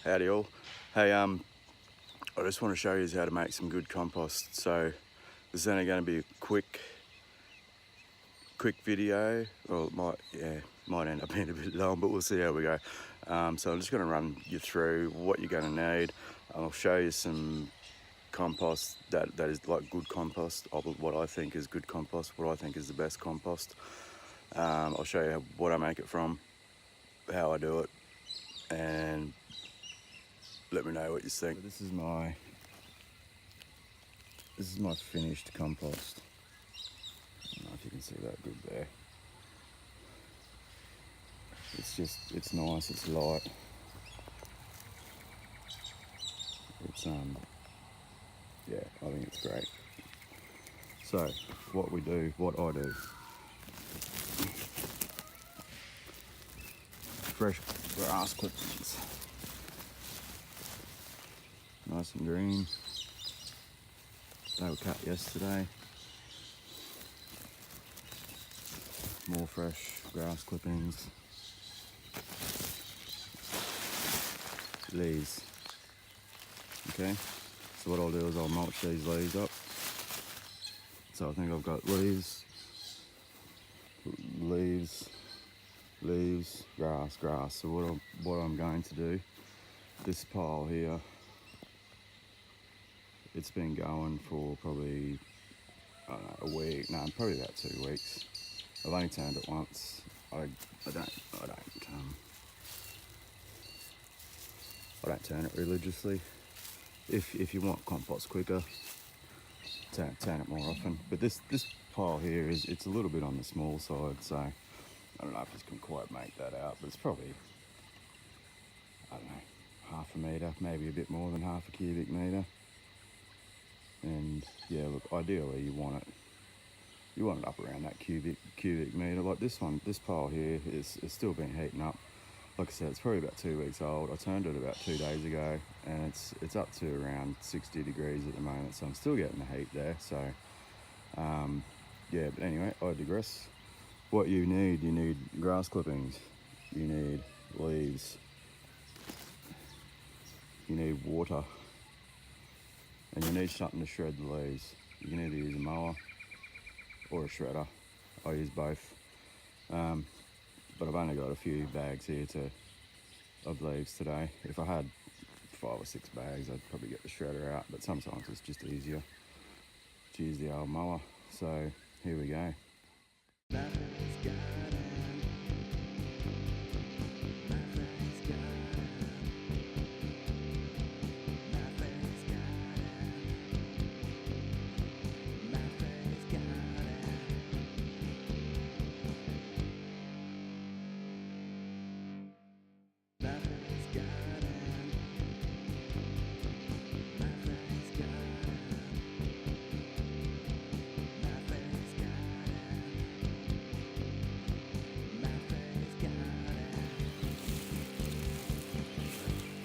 Howdy all. Hey, I just want to show you how to make some good compost. So this is only going to be a quick video. Well, it might end up being a bit long, but we'll see how we go. So I'm just going to run you through what you're going to need. I'll show you some compost that is like good compost, what I think is good compost, what I think is the best compost. I'll show you what I make it from, how I do it, and let me know what you think. This is my finished compost. I don't know if you can see that good there. It's nice, it's light. Yeah, I think it's great. So what I do, fresh grass clippings, nice and green. They were cut yesterday. More fresh grass clippings. Leaves. Okay, so what I'll do is I'll mulch these leaves up. So I think I've got leaves, grass. So what I'm going to do, this pile here, it's been going for probably, I don't know, a week. No, probably about 2 weeks. I've only turned it once. I don't turn it religiously. If you want compost quicker, turn it more often. But this pile here it's a little bit on the small side, so I don't know if you can quite make that out, but it's probably, I don't know, half a metre, maybe a bit more than half a cubic metre. And yeah, look, ideally you want it up around that cubic metre. Like this pile here is still been heating up. Like I said, it's probably about 2 weeks old. I turned it about 2 days ago, and it's up to around 60 degrees at the moment, so I'm still getting the heat there. So yeah, but anyway, I digress. What you need grass clippings, you need leaves, you need water, and you need something to shred the leaves. You can either use a mower or a shredder. I use both. But I've only got a few bags here of leaves today. If I had 5 or 6 bags, I'd probably get the shredder out, but sometimes it's just easier to use the old mower. So here we go.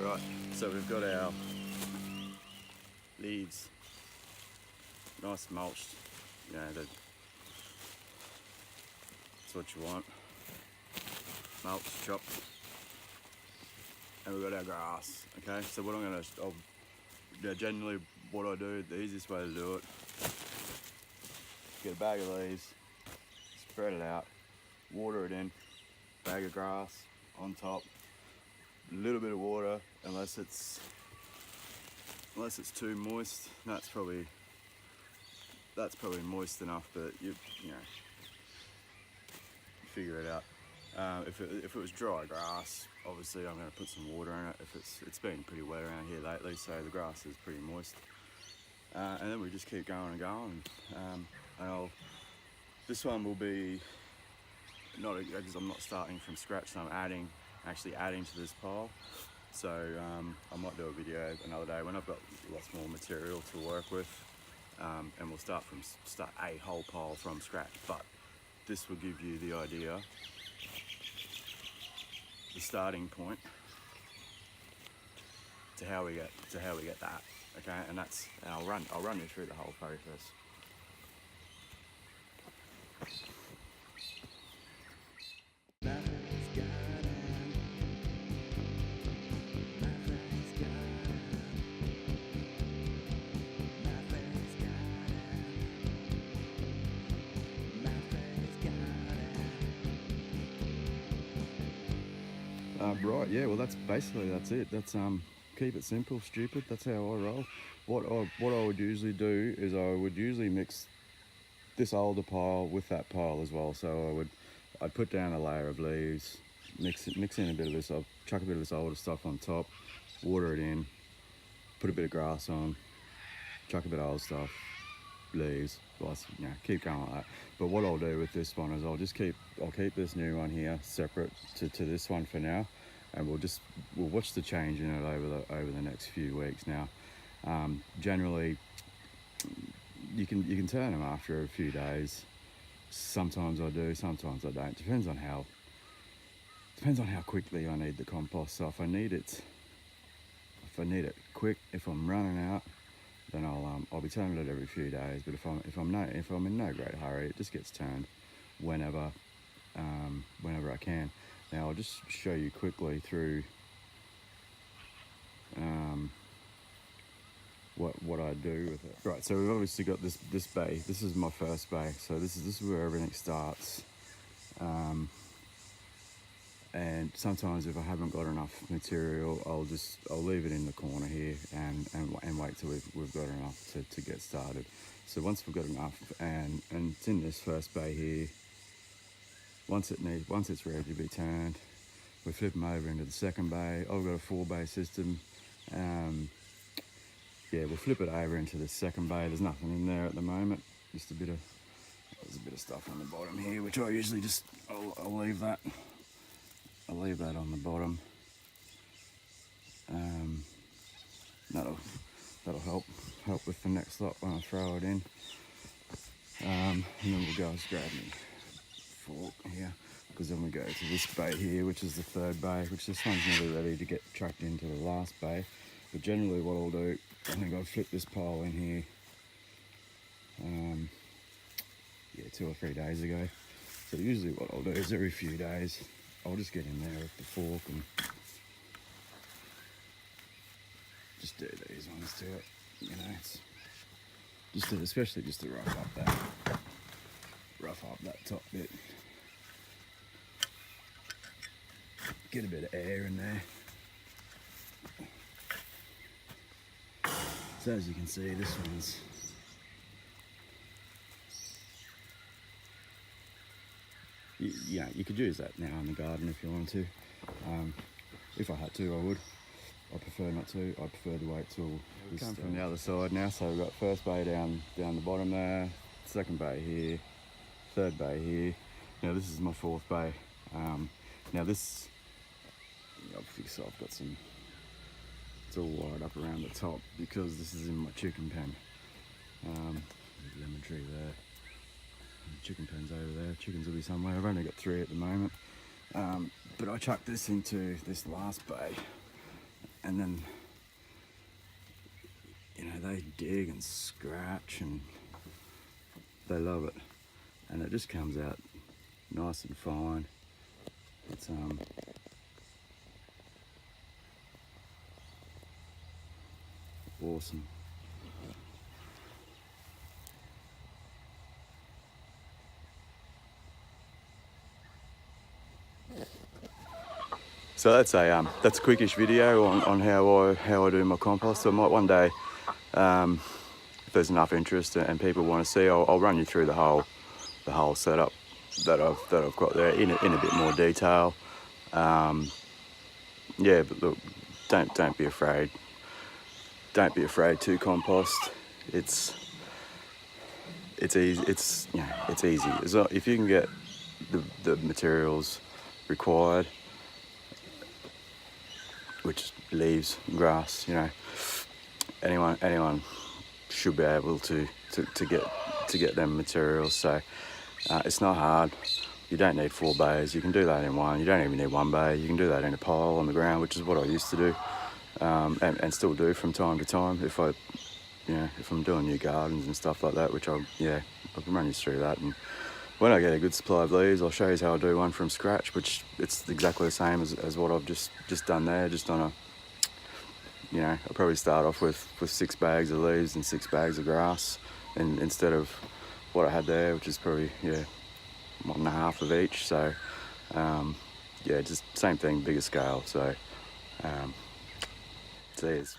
Right, so we've got our leaves nice and mulched. You know, that's what you want. Mulched, chopped. And we've got our grass. Okay, so what generally what I do, the easiest way to do it, get a bag of leaves, spread it out, water it in, bag of grass on top, a little bit of water, unless it's too moist. That's probably moist enough, but you know, figure it out. If it was dry grass, obviously I'm going to put some water in it. If it's been pretty wet around here lately, so the grass is pretty moist. And then we just keep going and going. And this one will be because I'm not starting from scratch, so I'm actually adding to this pile. So I might do a video another day when I've got lots more material to work with, and we'll start a whole pile from scratch. But this will give you the idea, the starting point to how we get that. Okay, and I'll run you through the whole process. Right, yeah, well that's it. That's keep it simple, stupid. That's how I roll. What I would usually do is I would usually mix this older pile with that pile as well. So I'd put down a layer of leaves, mix in a bit of this. I'll chuck a bit of this older stuff on top, water it in, put a bit of grass on, chuck a bit of old stuff, leaves, keep going like that. But what I'll do with this one is I'll keep this new one here separate to this one for now, and we'll watch the change in it over the next few weeks. Now, generally, you can turn them after a few days. Sometimes I do, sometimes I don't. Depends on how quickly I need the compost. So if I need it quick, if I'm running out, then I'll be turning it every few days. But if I'm in no great hurry, it just gets turned whenever I can. Now I'll just show you quickly through what I do with it. Right, so we've obviously got this bay. This is my first bay, so this is where everything starts. And sometimes if I haven't got enough material, I'll leave it in the corner here and wait till we've got enough to get started. So once we've got enough, and it's in this first bay here, once it's ready to be turned, we flip them over into the second bay. I've got a 4-bay system. Yeah, we'll flip it over into the second bay. There's nothing in there at the moment. There's a bit of stuff on the bottom here, which I usually I'll leave that. I'll leave that on the bottom. That'll help with the next lot when I throw it in. And then we'll go and grab my fork here, because then we go to this bay here, which is the third bay, which this one's nearly ready to get chucked into the last bay. But generally what I'll do, I think I'll flip this pile in here 2 or 3 days ago. So usually what I'll do is every few days I'll just get in there with the fork and just do these ones to it. You know, it's especially just to rough up that top bit. Get a bit of air in there. So as you can see, this one's you could use that now in the garden if you wanted to. If I had to, I would. I prefer not to. I prefer to wait till we come from the other side now. So we've got first bay down the bottom there, second bay here, third bay here. Now this is my 4th bay. Now this, obviously I've got some, it's all wired up around the top because this is in my chicken pen. There's lemon tree there. Chicken pen's over there. Chickens will be somewhere. I've only got 3 at the moment. But I chucked this into this last bay, and then they dig and scratch and they love it, and it just comes out nice and fine. It's awesome. So that's a quickish video on how I do my compost. So I might one day, if there's enough interest and people want to see, I'll run you through the whole setup that I've got there in a bit more detail. Yeah, but look, don't be afraid. Don't be afraid to compost. It's easy. It's easy. If you can get the materials required, which leaves, grass, anyone should be able to get them materials. So it's not hard. You don't need 4 bays. You can do that in one. You don't even need 1 bay. You can do that in a pile on the ground, which is what I used to do, and still do from time to time if I'm doing new gardens and stuff like that. Which I can run you through that. And when I get a good supply of leaves, I'll show you how I do one from scratch, which it's exactly the same as what I've just done there, just on I'll probably start off with 6 bags of leaves and 6 bags of grass, and instead of what I had there, which is probably 1.5 of each. So yeah, just same thing, bigger scale. So, cheers.